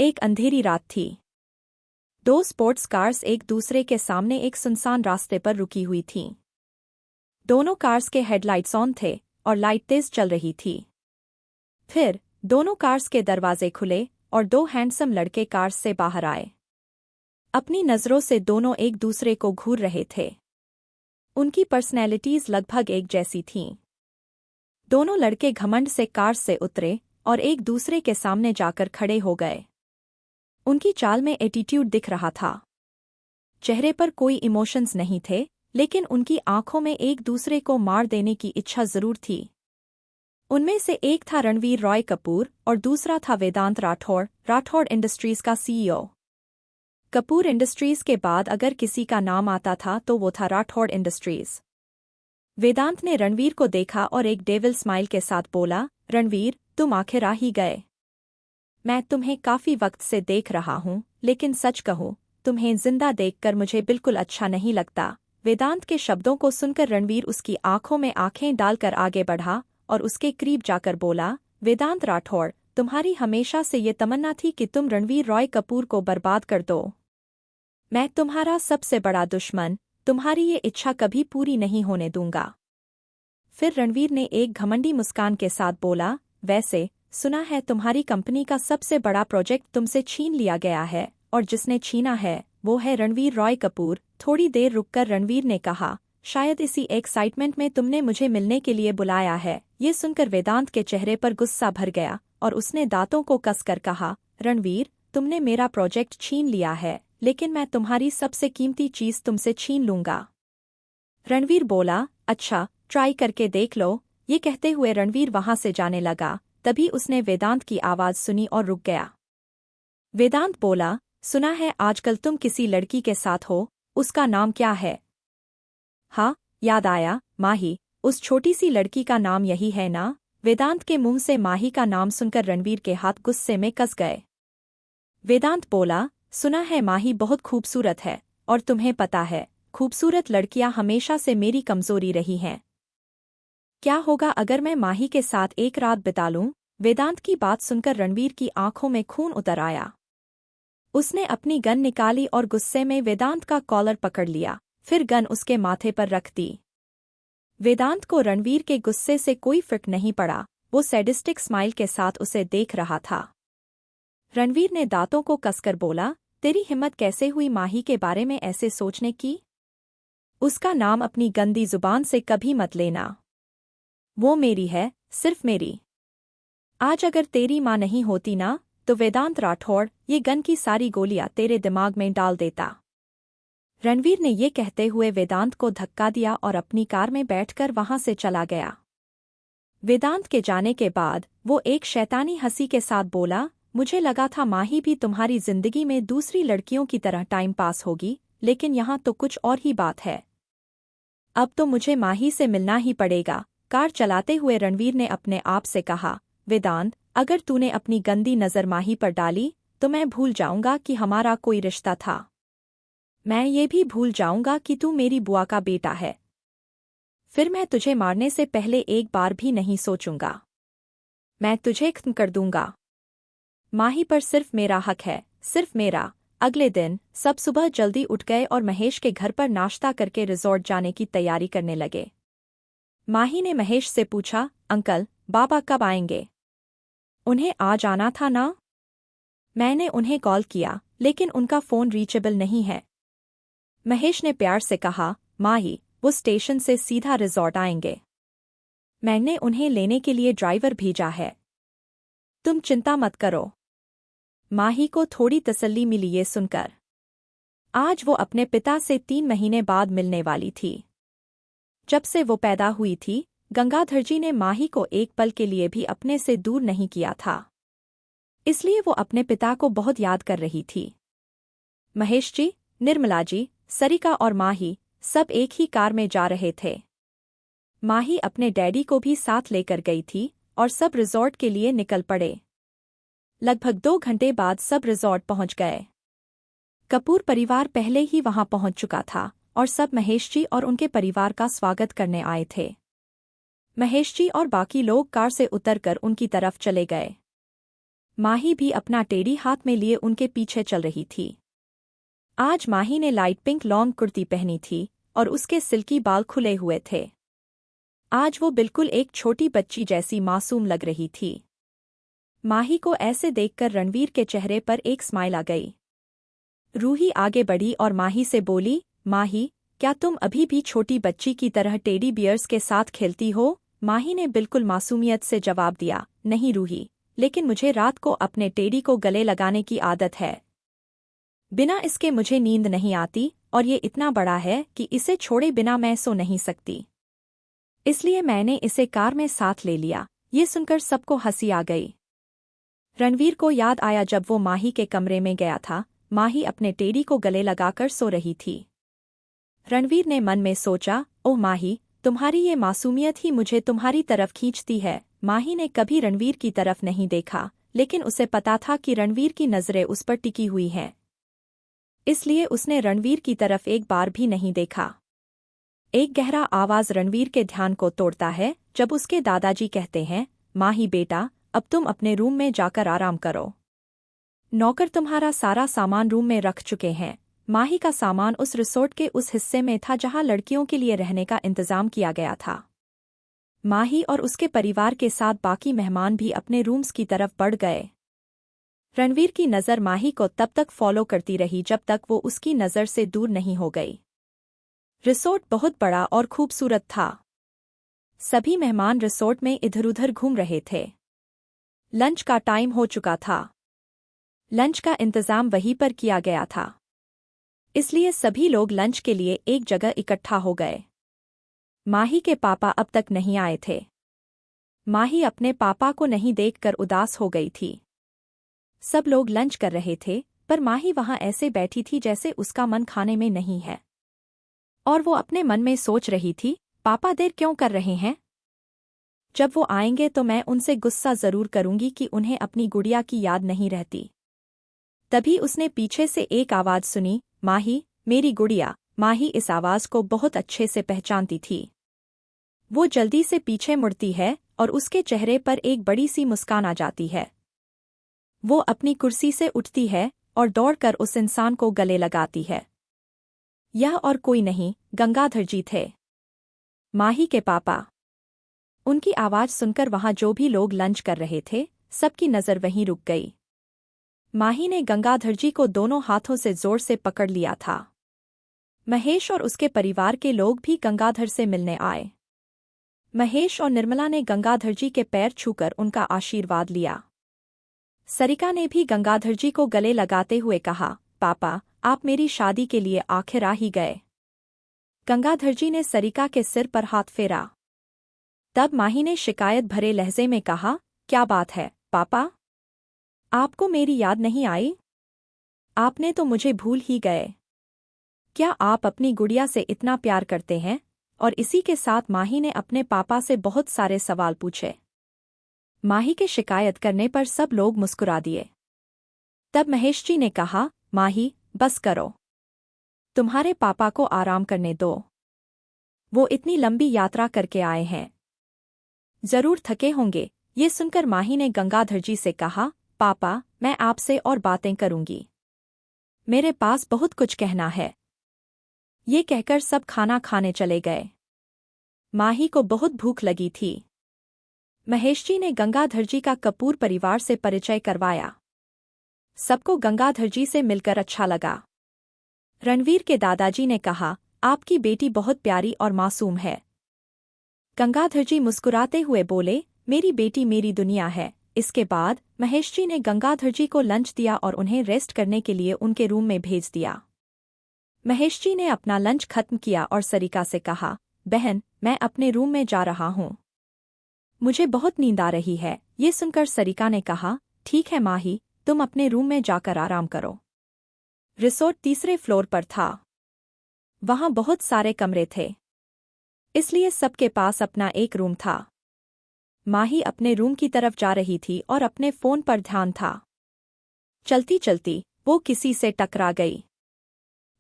एक अंधेरी रात थी। दो स्पोर्ट्स कार्स एक दूसरे के सामने एक सुनसान रास्ते पर रुकी हुई थीं। दोनों कार्स के हेडलाइट्स ऑन थे और लाइट तेज चल रही थी। फिर दोनों कार्स के दरवाजे खुले और दो हैंडसम लड़के कार्स से बाहर आए। अपनी नज़रों से दोनों एक दूसरे को घूर रहे थे। उनकी पर्सनैलिटीज लगभग एक जैसी थीं। दोनों लड़के घमंड से कार से उतरे और एक दूसरे के सामने जाकर खड़े हो गए। उनकी चाल में एटीट्यूड दिख रहा था। चेहरे पर कोई इमोशंस नहीं थे, लेकिन उनकी आंखों में एक दूसरे को मार देने की इच्छा जरूर थी। उनमें से एक था रणवीर रॉय कपूर और दूसरा था वेदांत राठौड़ इंडस्ट्रीज का सीईओ। कपूर इंडस्ट्रीज के बाद अगर किसी का नाम आता था तो वो था राठौड़ इंडस्ट्रीज। वेदांत ने रणवीर को देखा और एक डेविल स्माइल के साथ बोला, रणवीर, तुम आखिर आ ही गए। मैं तुम्हें काफी वक्त से देख रहा हूँ, लेकिन सच कहूँ, तुम्हें जिंदा देखकर मुझे बिल्कुल अच्छा नहीं लगता। वेदांत के शब्दों को सुनकर रणवीर उसकी आंखों में आंखें डालकर आगे बढ़ा और उसके करीब जाकर बोला, वेदांत राठौड़, तुम्हारी हमेशा से ये तमन्ना थी कि तुम रणवीर रॉय कपूर को बर्बाद कर दो। मैं तुम्हारा सबसे बड़ा दुश्मन, तुम्हारी ये इच्छा कभी पूरी नहीं होने दूंगा। फिर रणवीर ने एक घमंडी मुस्कान के साथ बोला, वैसे सुना है तुम्हारी कंपनी का सबसे बड़ा प्रोजेक्ट तुमसे छीन लिया गया है, और जिसने छीना है वो है रणवीर रॉय कपूर। थोड़ी देर रुककर रणवीर ने कहा, शायद इसी एक्साइटमेंट में तुमने मुझे मिलने के लिए बुलाया है। ये सुनकर वेदांत के चेहरे पर गुस्सा भर गया और उसने दांतों को कसकर कहा, रणवीर, तुमने मेरा प्रोजेक्ट छीन लिया है, लेकिन मैं तुम्हारी सबसे कीमती चीज तुमसे छीन लूंगा। रणवीर बोला, अच्छा, ट्राई करके देख लो। ये कहते हुए रणवीर वहां से जाने लगा। तभी उसने वेदांत की आवाज सुनी और रुक गया। वेदांत बोला, सुना है आजकल तुम किसी लड़की के साथ हो, उसका नाम क्या है? हाँ, याद आया, माही। उस छोटी सी लड़की का नाम यही है ना? वेदांत के मुंह से माही का नाम सुनकर रणवीर के हाथ गुस्से में कस गए। वेदांत बोला, सुना है माही बहुत खूबसूरत है, और तुम्हें पता है, खूबसूरत लड़कियां हमेशा से मेरी कमजोरी रही हैं। क्या होगा अगर मैं माही के साथ एक रात बिता लूं? वेदांत की बात सुनकर रणवीर की आंखों में खून उतर आया। उसने अपनी गन निकाली और गुस्से में वेदांत का कॉलर पकड़ लिया, फिर गन उसके माथे पर रख दी। वेदांत को रणवीर के गुस्से से कोई फर्क नहीं पड़ा, वो सैडिस्टिक स्माइल के साथ उसे देख रहा था। रणवीर ने दांतों को कसकर बोला, तेरी हिम्मत कैसे हुई माही के बारे में ऐसे सोचने की? उसका नाम अपनी गंदी जुबान से कभी मत लेना। वो मेरी है, सिर्फ मेरी। आज अगर तेरी माँ नहीं होती ना, तो वेदांत राठौड़ ये गन की सारी गोलियां तेरे दिमाग में डाल देता। रणवीर ने ये कहते हुए वेदांत को धक्का दिया और अपनी कार में बैठकर वहां से चला गया। वेदांत के जाने के बाद वो एक शैतानी हंसी के साथ बोला, मुझे लगा था माही भी तुम्हारी जिंदगी में दूसरी लड़कियों की तरह टाइम पास होगी, लेकिन यहाँ तो कुछ और ही बात है। अब तो मुझे माही से मिलना ही पड़ेगा। कार चलाते हुए रणवीर ने अपने आप से कहा, वेदांत, अगर तूने अपनी गंदी नज़र माही पर डाली तो मैं भूल जाऊंगा कि हमारा कोई रिश्ता था। मैं ये भी भूल जाऊंगा कि तू मेरी बुआ का बेटा है। फिर मैं तुझे मारने से पहले एक बार भी नहीं सोचूंगा। मैं तुझे खत्म कर दूंगा। माही पर सिर्फ मेरा हक है, सिर्फ मेरा। अगले दिन सब सुबह जल्दी उठ गए और महेश के घर पर नाश्ता करके रिजॉर्ट जाने की तैयारी करने लगे। माही ने महेश से पूछा, अंकल, बाबा कब आएंगे? उन्हें आज आना था ना? मैंने उन्हें कॉल किया, लेकिन उनका फोन रीचेबल नहीं है। महेश ने प्यार से कहा, माही, वो स्टेशन से सीधा रिजॉर्ट आएंगे। मैंने उन्हें लेने के लिए ड्राइवर भेजा है। तुम चिंता मत करो। माही को थोड़ी तसल्ली मिली ये सुनकर। आज वो अपने पिता से 3 महीने बाद मिलने वाली थी। जब से वो पैदा हुई थी, गंगाधर जी ने माही को एक पल के लिए भी अपने से दूर नहीं किया था। इसलिए वो अपने पिता को बहुत याद कर रही थी। महेश जी, निर्मला जी, सरिका और माही सब एक ही कार में जा रहे थे। माही अपने डैडी को भी साथ लेकर गई थी और सब रिजॉर्ट के लिए निकल पड़े। लगभग 2 घंटे बाद सब रिजॉर्ट पहुंच गए। कपूर परिवार पहले ही वहां पहुंच चुका था और सब महेश जी और उनके परिवार का स्वागत करने आए थे। महेश जी और बाकी लोग कार से उतरकर उनकी तरफ चले गए। माही भी अपना टेढ़ी हाथ में लिए उनके पीछे चल रही थी। आज माही ने लाइट पिंक लॉन्ग कुर्ती पहनी थी और उसके सिल्की बाल खुले हुए थे। आज वो बिल्कुल एक छोटी बच्ची जैसी मासूम लग रही थी। माही को ऐसे देखकर रणवीर के चेहरे पर एक स्माइल आ गई। रूही आगे बढ़ी और माही से बोली, माही, क्या तुम अभी भी छोटी बच्ची की तरह टेडी बियर्स के साथ खेलती हो? माही ने बिल्कुल मासूमियत से जवाब दिया, नहीं रूही, लेकिन मुझे रात को अपने टेडी को गले लगाने की आदत है। बिना इसके मुझे नींद नहीं आती और ये इतना बड़ा है कि इसे छोड़े बिना मैं सो नहीं सकती। इसलिए मैंने इसे कार में साथ ले लिया। ये सुनकर सबको हंसी आ गई। रणवीर को याद आया जब वो माही के कमरे में गया था, माही अपने टेडी को गले लगाकर सो रही थी। रणवीर ने मन में सोचा, ओह माही, तुम्हारी ये मासूमियत ही मुझे तुम्हारी तरफ खींचती है। माही ने कभी रणवीर की तरफ नहीं देखा, लेकिन उसे पता था कि रणवीर की नज़रें उस पर टिकी हुई हैं। इसलिए उसने रणवीर की तरफ एक बार भी नहीं देखा। एक गहरा आवाज रणवीर के ध्यान को तोड़ता है जब उसके दादाजी कहते हैं, माही बेटा, अब तुम अपने रूम में जाकर आराम करो। नौकर तुम्हारा सारा सामान रूम में रख चुके हैं। माही का सामान उस रिसोर्ट के उस हिस्से में था जहां लड़कियों के लिए रहने का इंतजाम किया गया था। माही और उसके परिवार के साथ बाकी मेहमान भी अपने रूम्स की तरफ बढ़ गए। रणवीर की नज़र माही को तब तक फॉलो करती रही जब तक वो उसकी नज़र से दूर नहीं हो गई। रिसोर्ट बहुत बड़ा और खूबसूरत था। सभी मेहमान रिसोर्ट में इधर-उधर घूम रहे थे। लंच का टाइम हो चुका था। लंच का इंतजाम वहीं पर किया गया था, इसलिए सभी लोग लंच के लिए एक जगह इकट्ठा हो गए। माही के पापा अब तक नहीं आए थे। माही अपने पापा को नहीं देखकर उदास हो गई थी। सब लोग लंच कर रहे थे, पर माही वहां ऐसे बैठी थी जैसे उसका मन खाने में नहीं है। और वो अपने मन में सोच रही थी, पापा देर क्यों कर रहे हैं? जब वो आएंगे तो मैं उनसे गुस्सा जरूर करूंगी कि उन्हें अपनी गुड़िया की याद नहीं रहती। तभी उसने पीछे से एक आवाज सुनी, माही, मेरी गुड़िया। माही इस आवाज को बहुत अच्छे से पहचानती थी। वो जल्दी से पीछे मुड़ती है और उसके चेहरे पर एक बड़ी सी मुस्कान आ जाती है। वो अपनी कुर्सी से उठती है और दौड़कर उस इंसान को गले लगाती है। यह और कोई नहीं, गंगाधर जी थे, माही के पापा। उनकी आवाज सुनकर वहां जो भी लोग लंच कर रहे थे, सबकी नजर वहीं रुक गई। माही ने गंगाधर जी को दोनों हाथों से जोर से पकड़ लिया था। महेश और उसके परिवार के लोग भी गंगाधर से मिलने आए। महेश और निर्मला ने गंगाधर जी के पैर छूकर उनका आशीर्वाद लिया। सरिका ने भी गंगाधर जी को गले लगाते हुए कहा, पापा, आप मेरी शादी के लिए आखिर आ ही गए। गंगाधर जी ने सरिका के सिर पर हाथ फेरा। तब माही ने शिकायत भरे लहजे में कहा, क्या बात है, पापा? आपको मेरी याद नहीं आई? आपने तो मुझे भूल ही गए। क्या आप अपनी गुड़िया से इतना प्यार करते हैं? और इसी के साथ माही ने अपने पापा से बहुत सारे सवाल पूछे। माही के शिकायत करने पर सब लोग मुस्कुरा दिए। तब महेश जी ने कहा, माही, बस करो। तुम्हारे पापा को आराम करने दो। वो इतनी लंबी यात्रा करके आए हैं, जरूर थके होंगे। ये सुनकर माही ने गंगाधर जी से कहा, पापा, मैं आपसे और बातें करूंगी। मेरे पास बहुत कुछ कहना है। ये कहकर सब खाना खाने चले गए। माही को बहुत भूख लगी थी। महेश जी ने गंगाधर जी का कपूर परिवार से परिचय करवाया। सबको गंगाधर जी से मिलकर अच्छा लगा। रणवीर के दादाजी ने कहा, आपकी बेटी बहुत प्यारी और मासूम है। गंगाधर जी मुस्कुराते हुए बोले, मेरी बेटी मेरी दुनिया है। इसके बाद महेश जी ने गंगाधर जी को लंच दिया और उन्हें रेस्ट करने के लिए उनके रूम में भेज दिया। महेश जी ने अपना लंच खत्म किया और सरिका से कहा, बहन, मैं अपने रूम में जा रहा हूँ। मुझे बहुत नींद आ रही है। ये सुनकर सरिका ने कहा, ठीक है माही, तुम अपने रूम में जाकर आराम करो। रिसोर्ट तीसरे फ्लोर पर था। वहां बहुत सारे कमरे थे, इसलिए सबके पास अपना एक रूम था। माही अपने रूम की तरफ जा रही थी और अपने फोन पर ध्यान था। चलती चलती वो किसी से टकरा गई।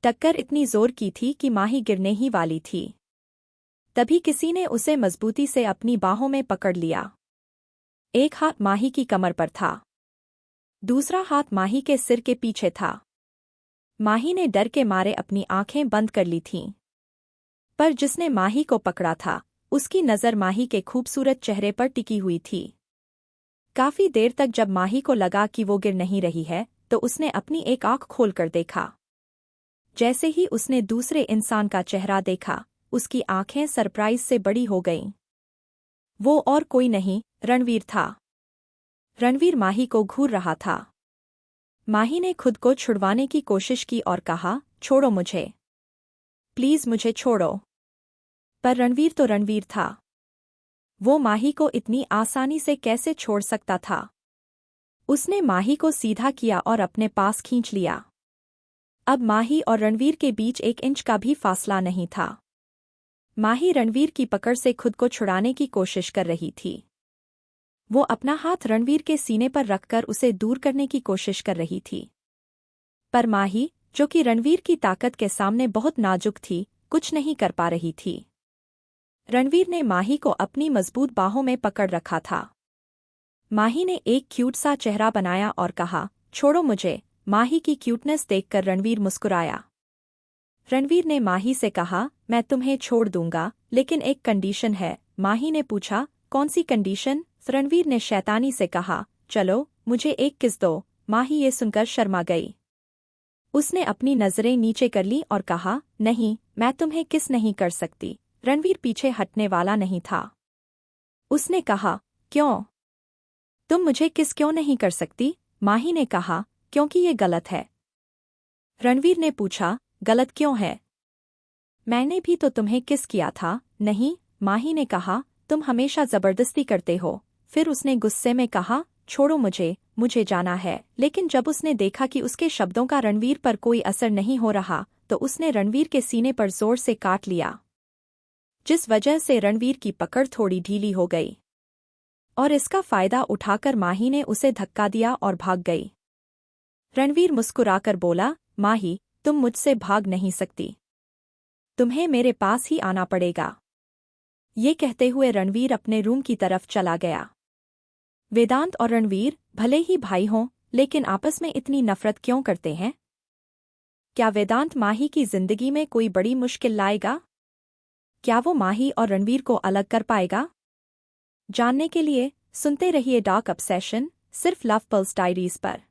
टक्कर इतनी जोर की थी कि माही गिरने ही वाली थी। तभी किसी ने उसे मजबूती से अपनी बाहों में पकड़ लिया। एक हाथ माही की कमर पर था। दूसरा हाथ माही के सिर के पीछे था। माही ने डर के मारे अपनी आंखें बंद कर ली थीं। पर जिसने माही को पकड़ा था, उसकी नज़र माही के खूबसूरत चेहरे पर टिकी हुई थी। काफी देर तक जब माही को लगा कि वो गिर नहीं रही है, तो उसने अपनी एक आंख खोलकर देखा। जैसे ही उसने दूसरे इंसान का चेहरा देखा, उसकी आंखें सरप्राइज से बड़ी हो गईं। वो और कोई नहीं, रणवीर था। रणवीर माही को घूर रहा था। माही ने खुद को छुड़वाने की कोशिश की और कहा, छोड़ो मुझे, प्लीज मुझे छोड़ो। पर रणवीर तो रणवीर था। वो माही को इतनी आसानी से कैसे छोड़ सकता था? उसने माही को सीधा किया और अपने पास खींच लिया। अब माही और रणवीर के बीच 1 इंच का भी फासला नहीं था। माही रणवीर की पकड़ से खुद को छुड़ाने की कोशिश कर रही थी। वो अपना हाथ रणवीर के सीने पर रखकर उसे दूर करने की कोशिश कर रही थी। पर माही, जो कि रणवीर की ताकत के सामने बहुत नाजुक थी, कुछ नहीं कर पा रही थी। रणवीर ने माही को अपनी मजबूत बाहों में पकड़ रखा था। माही ने एक क्यूट सा चेहरा बनाया और कहा, छोड़ो मुझे। माही की क्यूटनेस देखकर रणवीर मुस्कुराया। रणवीर ने माही से कहा, मैं तुम्हें छोड़ दूंगा, लेकिन एक कंडीशन है। माही ने पूछा, कौन सी कंडीशन? रणवीर ने शैतानी से कहा, चलो, मुझे एक किस दो। माही ये सुनकर शर्मा गई। उसने अपनी नजरें नीचे कर ली और कहा, नहीं, मैं तुम्हें किस नहीं कर सकती। रणवीर पीछे हटने वाला नहीं था। उसने कहा, क्यों? तुम मुझे किस क्यों नहीं कर सकती? माही ने कहा, क्योंकि ये गलत है। रणवीर ने पूछा, गलत क्यों है? मैंने भी तो तुम्हें किस किया था। नहीं, माही ने कहा, तुम हमेशा जबरदस्ती करते हो। फिर उसने गुस्से में कहा, छोड़ो मुझे, मुझे जाना है। लेकिन जब उसने देखा कि उसके शब्दों का रणवीर पर कोई असर नहीं हो रहा, तो उसने रणवीर के सीने पर जोर से काट लिया, जिस वजह से रणवीर की पकड़ थोड़ी ढीली हो गई। और इसका फायदा उठाकर माही ने उसे धक्का दिया और भाग गई। रणवीर मुस्कुराकर बोला, माही, तुम मुझसे भाग नहीं सकती। तुम्हें मेरे पास ही आना पड़ेगा। ये कहते हुए रणवीर अपने रूम की तरफ चला गया। वेदांत और रणवीर भले ही भाई हों, लेकिन आपस में इतनी नफरत क्यों करते हैं? क्या वेदांत माही की जिंदगी में कोई बड़ी मुश्किल लाएगा? क्या वो माही और रणवीर को अलग कर पाएगा? जानने के लिए सुनते रहिए डार्क ऑब्सेशन, सिर्फ लव पल्स डायरीज पर।